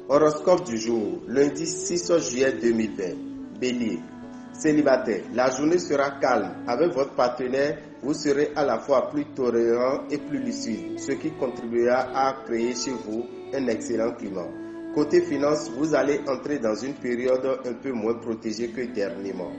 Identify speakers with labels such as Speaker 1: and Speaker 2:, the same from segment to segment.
Speaker 1: Horoscope du jour, lundi 6 juillet 2020. Bélier. Célibataire, la journée sera calme. Avec votre partenaire, vous serez à la fois plus tolérant et plus lucide, ce qui contribuera à créer chez vous un excellent climat. Côté finance, vous allez entrer dans une période un peu moins protégée que dernièrement.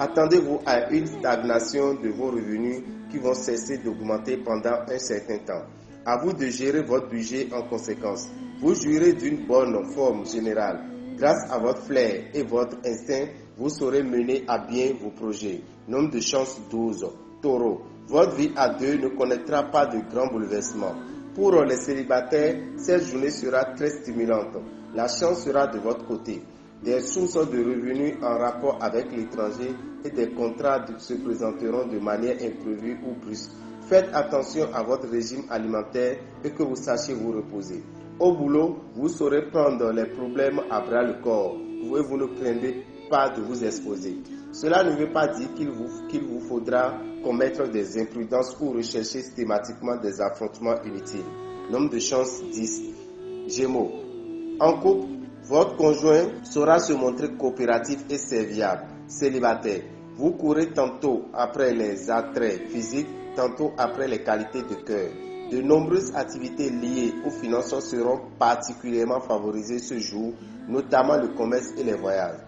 Speaker 1: Attendez-vous à une stagnation de vos revenus qui vont cesser d'augmenter pendant un certain temps. À vous de gérer votre budget en conséquence. Vous jouirez d'une bonne forme générale. Grâce à votre flair et votre instinct, vous saurez mener à bien vos projets. Nombre de chance 12. Taureau, votre vie à deux ne connaîtra pas de grands bouleversements. Pour les célibataires, cette journée sera très stimulante. La chance sera de votre côté. Des sources de revenus en rapport avec l'étranger et des contrats se présenteront de manière imprévue ou brusque. Faites attention à votre régime alimentaire et que vous sachiez vous reposer. Au boulot, vous saurez prendre les problèmes à bras le corps et vous ne craignez pas de vous exposer. Cela ne veut pas dire qu'il vous faudra commettre des imprudences ou rechercher systématiquement des affrontements inutiles. Nombre de chance 10. Gémeaux. En couple, votre conjoint saura se montrer coopératif et serviable. Célibataire, vous courez tantôt après les attraits physiques, tantôt après les qualités de cœur. De nombreuses activités liées aux finances seront particulièrement favorisées ce jour, notamment le commerce et les voyages.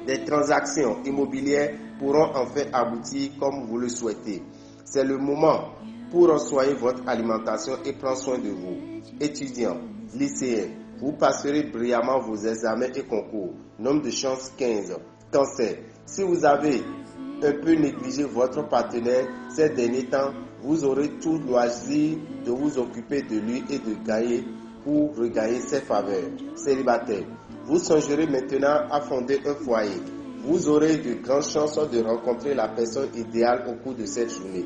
Speaker 1: Des transactions immobilières pourront enfin aboutir comme vous le souhaitez. C'est le moment pour soigner votre alimentation et prendre soin de vous. Étudiants, lycéens, vous passerez brillamment vos examens et concours. Nombre de chance 15. Cancer, si vous avez un peu négligé votre partenaire ces derniers temps, vous aurez tout loisir de vous occuper de lui et de gagner pour regagner ses faveurs. Célibataire, vous songerez maintenant à fonder un foyer. Vous aurez de grandes chances de rencontrer la personne idéale au cours de cette journée.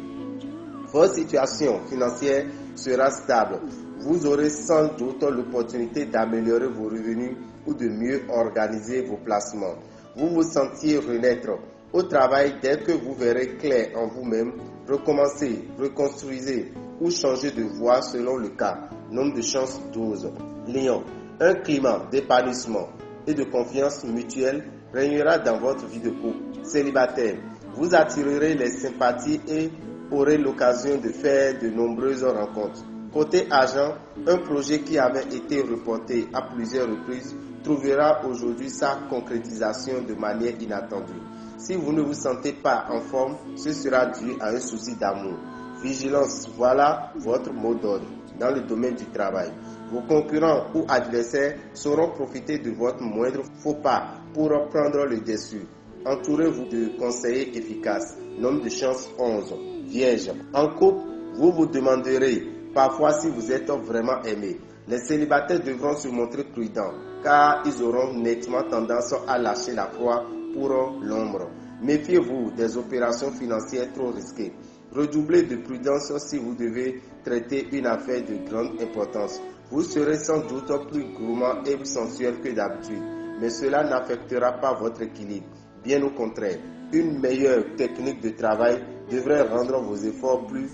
Speaker 1: Votre situation financière sera stable. Vous aurez sans doute l'opportunité d'améliorer vos revenus ou de mieux organiser vos placements. Vous vous sentiez renaître. Au travail, dès que vous verrez clair en vous-même, recommencez, reconstruisez ou changez de voie selon le cas. Nombre de chance 12. Lion, un climat d'épanouissement et de confiance mutuelle régnera dans votre vie de couple. Célibataire, vous attirerez les sympathies et aurez l'occasion de faire de nombreuses rencontres. Côté argent, un projet qui avait été reporté à plusieurs reprises trouvera aujourd'hui sa concrétisation de manière inattendue. Si vous ne vous sentez pas en forme, ce sera dû à un souci d'amour. Vigilance, voilà votre mot d'ordre dans le domaine du travail. Vos concurrents ou adversaires sauront profiter de votre moindre faux pas pour prendre le dessus. Entourez-vous de conseillers efficaces. Nombre de chance 11. Vierge, en couple, vous vous demanderez parfois si vous êtes vraiment aimé. Les célibataires devront se montrer prudents car ils auront nettement tendance à lâcher la proie pour l'ombre. Méfiez-vous des opérations financières trop risquées. Redoublez de prudence si vous devez traiter une affaire de grande importance. Vous serez sans doute plus gourmand et sensuel que d'habitude, mais cela n'affectera pas votre équilibre. Bien au contraire, une meilleure technique de travail devrait rendre vos efforts plus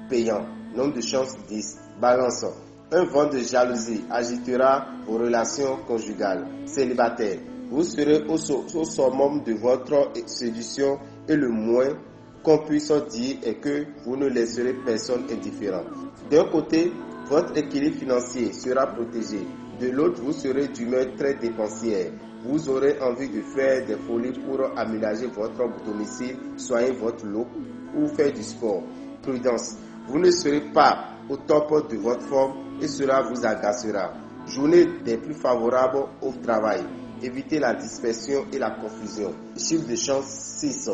Speaker 1: payants. Nombre de chance 10. Balance. Un vent de jalousie agitera vos relations conjugales. Célibataire, vous serez au summum de votre séduction et le moins qu'on puisse dire est que vous ne laisserez personne indifférent. D'un côté, votre équilibre financier sera protégé. De l'autre, vous serez d'humeur très dépensière. Vous aurez envie de faire des folies pour aménager votre domicile, soigner votre look ou faire du sport. Prudence, vous ne serez pas au top de votre forme et cela vous agacera. Journée des plus favorables au travail. Évitez la dispersion et la confusion. Chiffre de chance 6.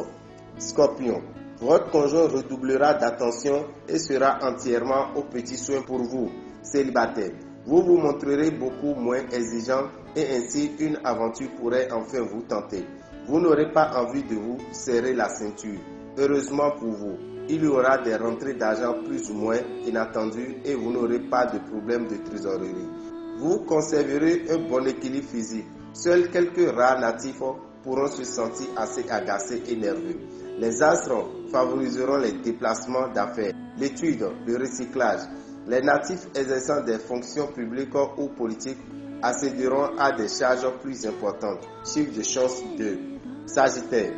Speaker 1: Scorpion, votre conjoint redoublera d'attention et sera entièrement aux petits soins pour vous. Célibataire, vous vous montrerez beaucoup moins exigeant et ainsi une aventure pourrait enfin vous tenter. Vous n'aurez pas envie de vous serrer la ceinture. Heureusement pour vous, il y aura des rentrées d'argent plus ou moins inattendues et vous n'aurez pas de problème de trésorerie. Vous conserverez un bon équilibre physique. Seuls quelques rares natifs pourront se sentir assez agacés et nerveux. Les astres favoriseront les déplacements d'affaires, l'étude, le recyclage. Les natifs exerçant des fonctions publiques ou politiques accéderont à des charges plus importantes. Chiffre de chance 2. Sagittaire.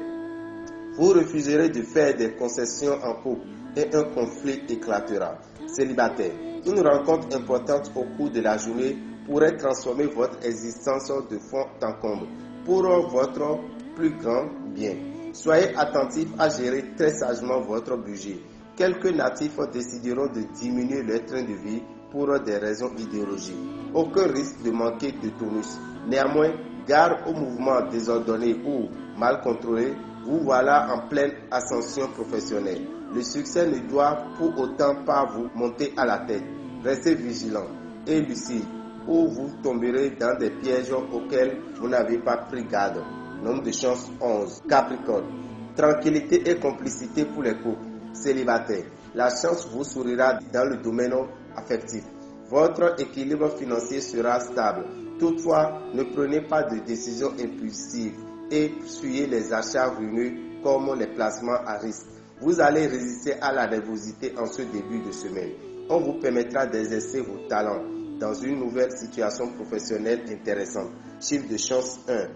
Speaker 1: Vous refuserez de faire des concessions en couple et un conflit éclatera. Célibataire. Une rencontre importante au cours de la journée pourrait transformer votre existence de fond en comble pour votre plus grand bien. Soyez attentif à gérer très sagement votre budget. Quelques natifs décideront de diminuer leur train de vie pour des raisons idéologiques. Aucun risque de manquer de tonus. Néanmoins, gare aux mouvements désordonnés ou mal contrôlés, vous voilà en pleine ascension professionnelle. Le succès ne doit pour autant pas vous monter à la tête. Restez vigilant et lucide ou vous tomberez dans des pièges auxquels vous n'avez pas pris garde. Nombre de chance 11. Capricorne. Tranquillité et complicité pour les couples. Célibataires. La chance vous sourira dans le domaine affectif. Votre équilibre financier sera stable. Toutefois, ne prenez pas de décisions impulsives et fuyez les achats ruineux comme les placements à risque. Vous allez résister à la nervosité en ce début de semaine. On vous permettra d'exercer vos talents dans une nouvelle situation professionnelle intéressante. Chiffre de chance 1.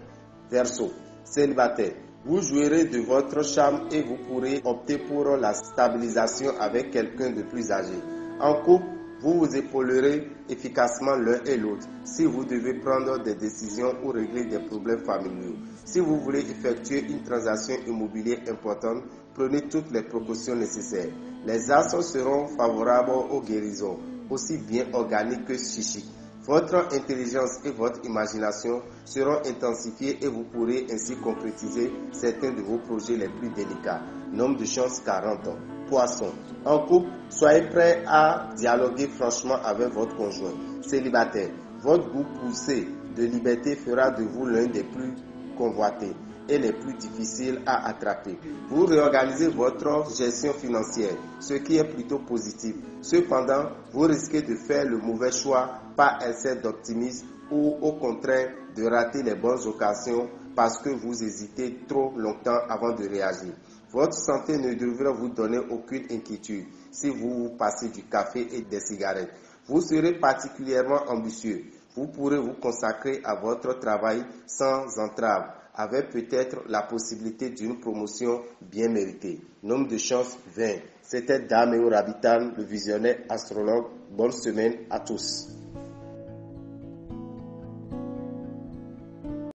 Speaker 1: Verseau. Célibataire. Vous jouirez de votre charme et vous pourrez opter pour la stabilisation avec quelqu'un de plus âgé. En couple, vous vous épaulerez efficacement l'un et l'autre si vous devez prendre des décisions ou régler des problèmes familiaux. Si vous voulez effectuer une transaction immobilière importante, prenez toutes les précautions nécessaires. Les astres seront favorables aux guérisons, aussi bien organiques que psychiques. Votre intelligence et votre imagination seront intensifiées et vous pourrez ainsi concrétiser certains de vos projets les plus délicats. Nombre de chance 40 ans. Poisson. En couple, soyez prêt à dialoguer franchement avec votre conjoint. Célibataire. Votre goût poussé de liberté fera de vous l'un des plus convoités et les plus difficiles à attraper. Vous réorganisez votre gestion financière, ce qui est plutôt positif. Cependant, vous risquez de faire le mauvais choix par excès d'optimisme ou au contraire de rater les bonnes occasions parce que vous hésitez trop longtemps avant de réagir. Votre santé ne devrait vous donner aucune inquiétude si vous passez du café et des cigarettes. Vous serez particulièrement ambitieux. Vous pourrez vous consacrer à votre travail sans entrave, avec peut-être la possibilité d'une promotion bien méritée. Nombre de chance 20. C'était Dameo Rabitan, le visionnaire astrologue. Bonne semaine à tous.